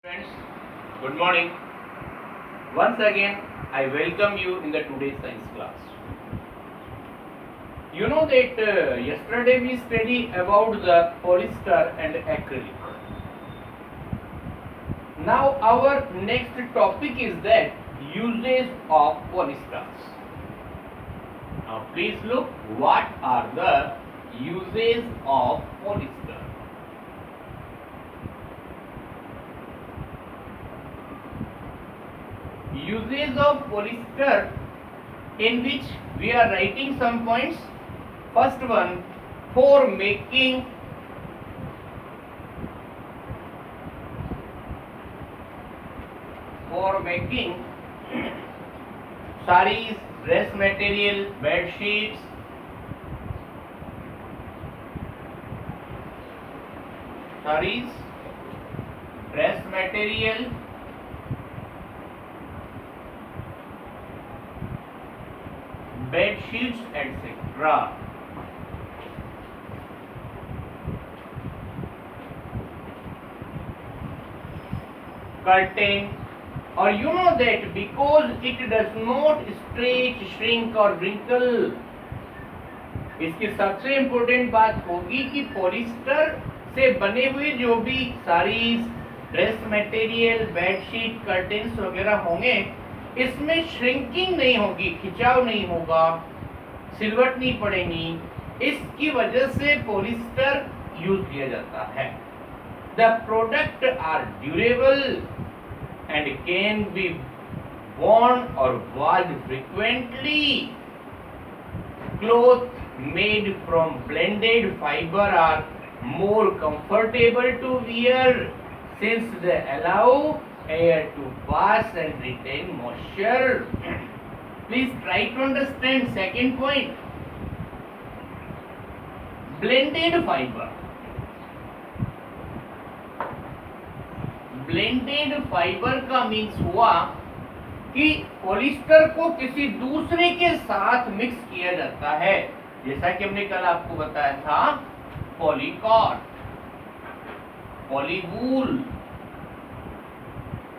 Friends, good morning. Once again, I welcome you in the today's science class. You know that yesterday we studied about the polyester and acrylic. Now our next topic is that uses of polysters. Now please look what are the uses of polyester. Uses of polyester in which we are writing some points. First one, for making sarees, dress material, bed sheets, sarees, dress material, bed sheets, etc. Curtain, or you know that because it does not stretch, shrink or wrinkle. इसकी सबसे important बात होगी कि polyester से बने हुए जो भी saris, dress material, bedsheet, curtains वगैरह होंगे, इसमें श्रिंकिंग नहीं होगी, खिंचाव नहीं होगा, सिलवट नहीं पड़ेगी। इसकी वजह से पॉलिस्टर यूज किया जाता है। The product are durable and can be worn or washed frequently. Clothes made from blended fiber are more comfortable to wear since they allow air to pass and retain moisture. Please try to understand second point. Blended fiber. Blended fibre का means हुआ कि polyester को किसी दूसरे के साथ mix किया जाता है, जैसा कि हमने कल आपको बताया था, पॉलीकॉट, पॉलीवूल,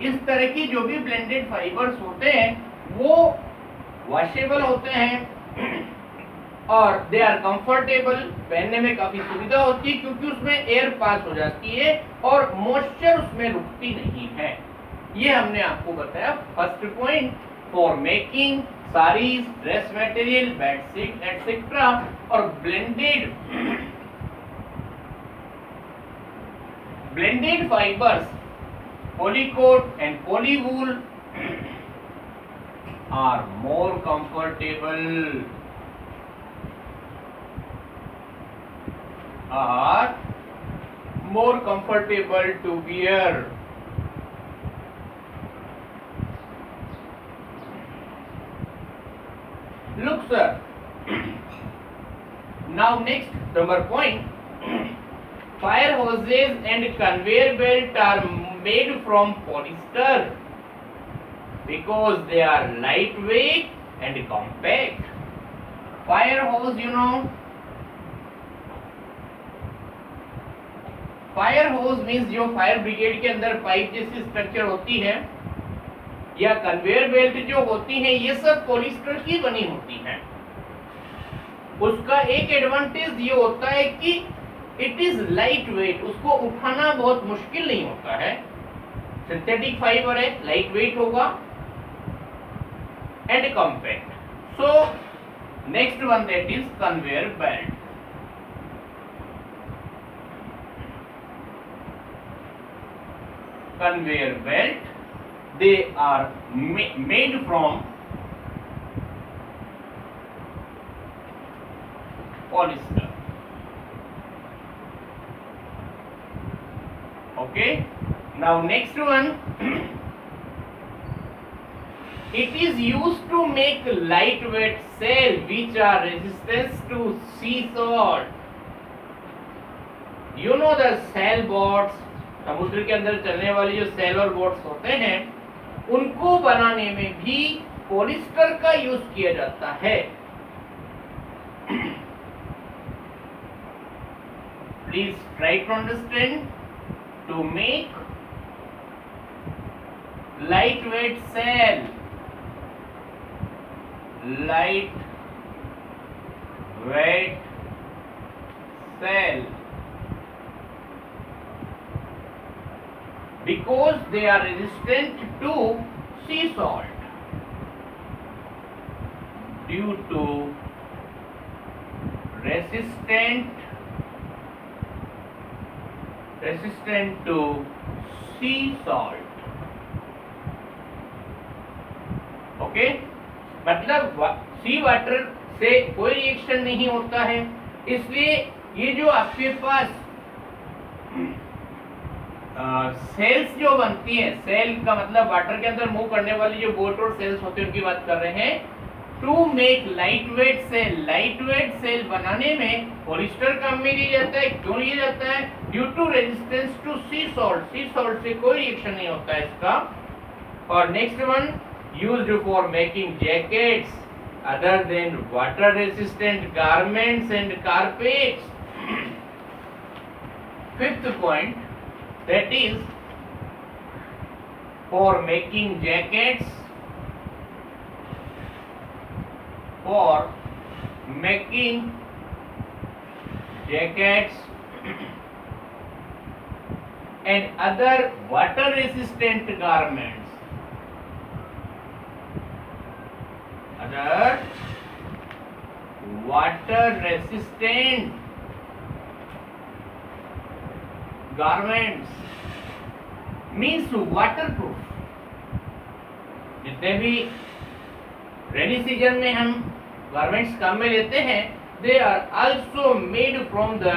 इस तरह की जो भी ब्लेंडेड फाइबर्स होते हैं वो वॉशेबल होते हैं और दे आर कंफर्टेबल, पहनने में काफी सुविधा होती है क्योंकि उसमें एयर पास हो जाती है और मॉइस्चर उसमें रुकती नहीं है। ये हमने आपको बताया first point, for making saris, dress material, bedsheet etcetera. और blended fibres, polycot and polywool are more comfortable, are more comfortable to wear. Look sir, now next number point, fire hoses and conveyor belt are made from polyester because they are lightweight and compact. Fire hose, you know, fire hose means जो fire brigade के अंदर pipe जैसी structure होती है या conveyor belt जो होती है, ये सब पॉलिस्टर की बनी होती हैं। उसका एक एडवांटेज ये होता है कि इट इज लाइट वेट, उसको उठाना बहुत मुश्किल नहीं होता है। सिंथेटिक फाइबर है, लाइट वेट होगा and compact. So next one that is conveyor belt. Conveyor belt, they are made from polyester. Okay, now next one, it is used to make lightweight sail which are resistant to sea salt. You know the sailboats, समुद्र के अंदर चलने वाली जो seller boats होते हैं, उनको बनाने में भी पॉलिस्टर का यूज किया जाता है। Please try to understand. To make lightweight cell, lightweight cell, because they are resistant to sea salt. Due to resistant to sea salt. Okay, मतलब सी वाटर से कोई रिएक्शन नहीं होता है, इसलिए ये जो आपके पास सेल्स जो बनती हैं, सेल का मतलब वाटर के अंदर मूव करने वाली जो बोट और सेल्स होते हैं उनकी बात कर रहे हैं। टू मेक लाइटवेट सेल बनाने में पॉलिस्टर काम में लिया जाता है। क्यों लिया जाता है? Due to resistance to sea salt से कोई रिएक्शन नहीं होता है इसका। और next one, used for making jackets other than water resistant garments and carpets. Fifth point, that is for making jackets, and other water resistant garments, means waterproof। जितने भी rainy season में हम गारमेंट्स काम में लेते हैं, they are also made from the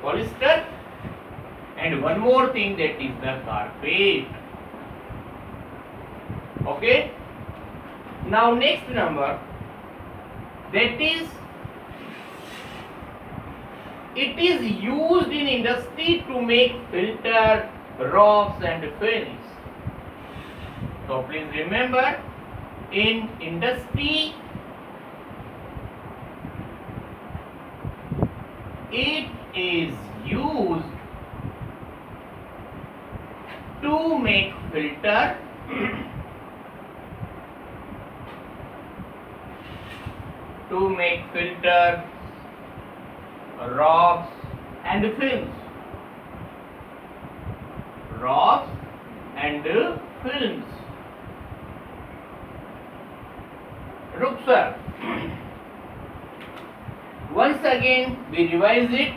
polyester, and one more thing, that is the carpet। okay, now next number, that is it is used in industry to make filter, rocks and fins। so please remember, in industry it is used to make filter, rocks and films, Look sir, once again we revise it.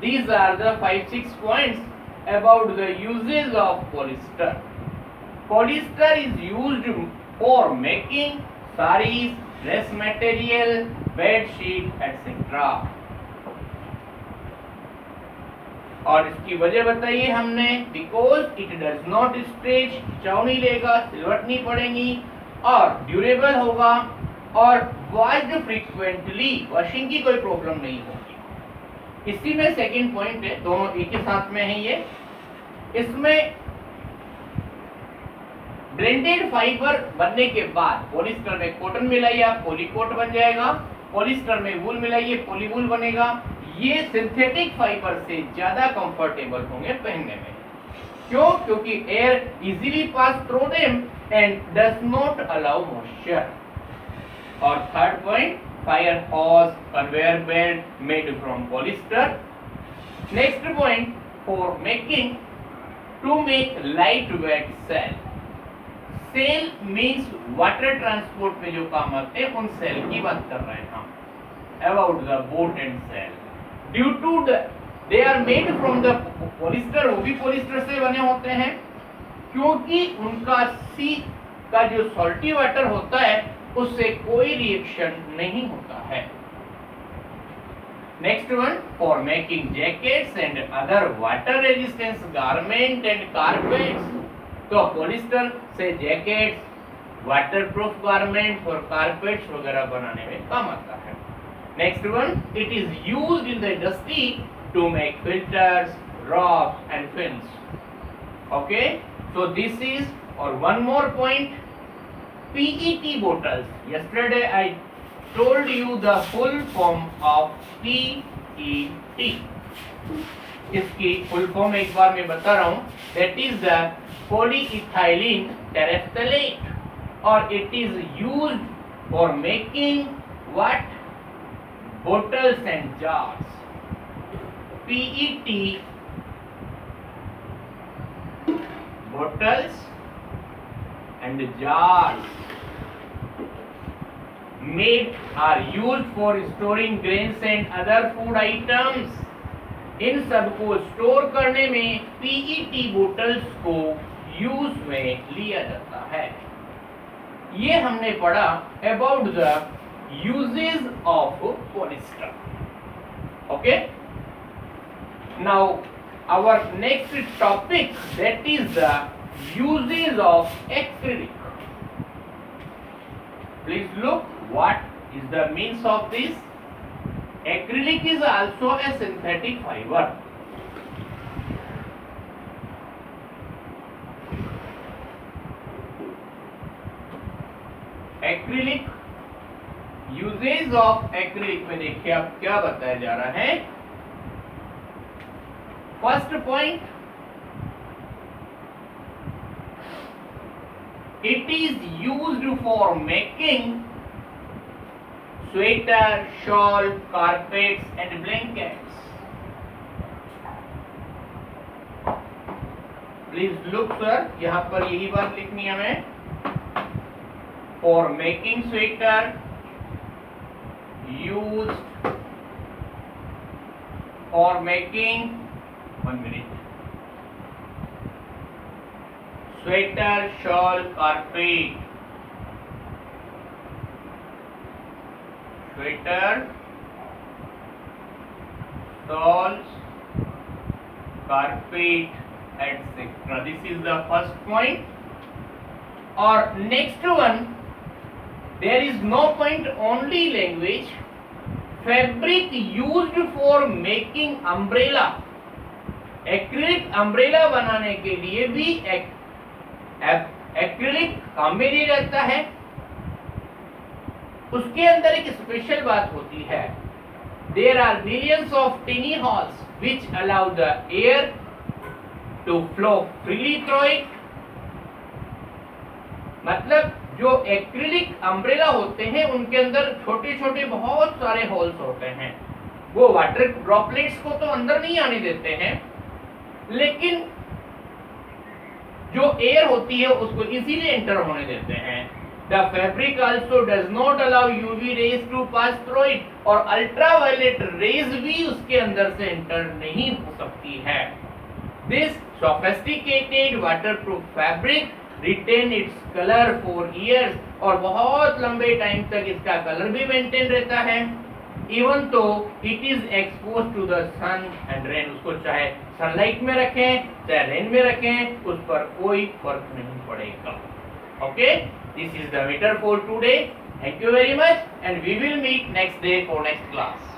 These are the 5-6 points about the uses of polyester. Polyester is used for making sarees, dress material, bed sheet, etc. और इसकी वजह बताइए हमने, because it does not stretch, खिंचाव नहीं लेगा, सिलवट नहीं पड़ेगी, और ड्यूरेबल होगा, और वॉश्ड फ्रीक्वेंटली, वॉशिंग की कोई प्रॉब्लम नहीं होगी। इसी में सेकंड पॉइंट है, दोनों एक ही साथ में है ये। इसमें ब्लेंडेड फाइबर बनने के बाद पॉलिस्टर में कॉटन मिलाइए आप, पॉलीकोट बन जाएगा, पॉलिस्टर में वूल मिलाइए, पॉलीवूल बनेगा। ये सिंथेटिक फाइबर से ज्यादा कंफर्टेबल होंगे पहनने में। क्यों? क्योंकि air easily pass through them and does not allow moisture. और third point, fire hose, conveyor belt made from polyester. Next point, for making, to make light weight sail. Sail means water transport में जो काम आते हैं उन cell की बात कर रहे हैं हम, about the boat and sail. Due to they are made from the polyester, वो भी पॉलिस्टर से बने होते हैं, क्योंकि उनका सी का जो सॉल्टी वाटर होता है उससे कोई रिएक्शन नहीं होता है। Next one, for making jackets and other water resistance garment and carpets. तो पॉलिस्टर से जैकेट्स, वाटरप्रूफ गारमेंट्स और कारपेट्स वगैरह बनाने में काम आता है। Next one, it is used in the industry to make filters, rocks and fins. Okay, so this is, और one more point, PET bottles. Yesterday I told you the full form of PET. इसकी full form एक बार मैं बता रहा हूँ, that is the polyethylene टेरेफ्थलेट और it is used for making what, bottles and jars. PET bottles and jars made are used for storing grains and other food items. इन सबको store करने में पीईटी बोटल्स को यूज में लिया जाता है। ये हमने पढ़ा about the uses of polyester. Okay, now our next topic that is the uses of acrylic. Please look what is the means of this. Acrylic is also a synthetic fiber. Acrylic, uses of acrylic में देखिए आप क्या बताया जा रहा है। First point, it is used for making sweater, shawl, carpets and blankets. Please look sir, यहाँ पर यही बात लिखनी है हमें। For making sweater, used for making, 1 minute, sweater, shawl, carpet, sweater, shawls, carpet, etc. This is the first point. Or next one, there is no point only language. Fabric used for making umbrella. Acrylic umbrella बनाने के लिए भी acrylic काम में लिया जाता है। उसके अंदर एक स्पेशल बात होती है, there are millions of tiny holes which allow the air to flow freely through it. मतलब जो एक्रिलिक अम्ब्रेला होते हैं उनके अंदर छोटे छोटे बहुत सारे होल्स होते हैं। वो वाटर ड्रॉपलेट्स को तो अंदर नहीं आने देते हैं, लेकिन जो एयर होती है उसको इजीली एंटर होने देते हैं। The fabric also does not allow UV rays to pass through it, और अल्ट्रावायलेट रेज भी उसके अंदर से एंटर नहीं हो सकती है। This sophisticated waterproof fabric retain its color for years, और बहुत लंबे टाइम तक इसका कलर भी मेंटेन रहता है। Even though it is exposed to the sun and rain, उसको चाहे सनलाइट में रखें चाहे रेन में रखें, उस पर कोई फर्क नहीं पड़ेगा। Okay? This is the matter for today. Thank you very much, and we will meet next day for next class.